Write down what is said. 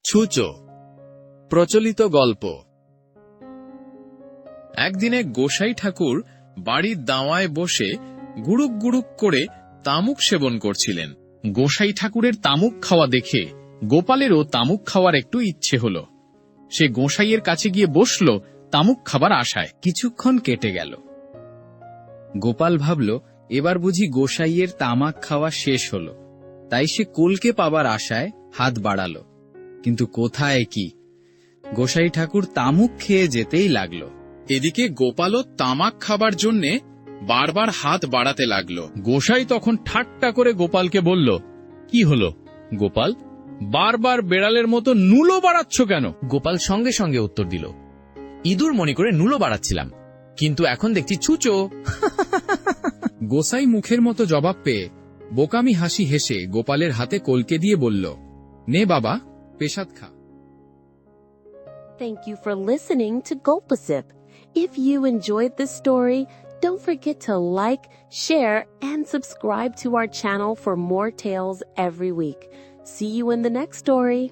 ছুঁচো। প্রচলিত গল্প। একদিনে গোসাই ঠাকুর বাড়ির দাওয়ায় বসে গুড়ুক গুড়ুক করে তামুক সেবন করছিলেন। গোসাই ঠাকুরের তামুক খাওয়া দেখে গোপালেরও তামুক খাওয়ার একটু ইচ্ছে হল। সে গোসাইয়ের কাছে গিয়ে বসল তামুক খাবার আশায়। কিছুক্ষণ কেটে গেল। গোপাল ভাবল, এবার বুঝি গোসাইয়ের তামাক খাওয়া শেষ হল। তাই সে কোলকে পাবার আশায় হাত বাড়াল, কিন্তু কোথায় কি! গোসাই ঠাকুর তামুক খেয়ে যেতেই লাগল। এদিকে গোপালও তামাক খাবার জন্যে বারবার হাত বাড়াতে লাগল। গোসাই তখন ঠাট্টা করে গোপালকে বলল, কি হলো গোপাল, বারবার বেড়ালের মতো নুলো বাড়াচ্ছ কেন? গোপাল সঙ্গে সঙ্গে উত্তর দিল, ইঁদুর মনে করে নুলো বাড়াচ্ছিলাম, কিন্তু এখন দেখছি ছুঁচো। গোসাই মুখের মতো জবাব পেয়ে বোকামি হাসি হেসে গোপালের হাতে কলকে দিয়ে বলল, নে বাবা, পেশাদ খা। Thank you for listening to Gulpasip. If you enjoyed this story, don't forget to like, share, and subscribe to our channel for more tales every week. See you in the next story.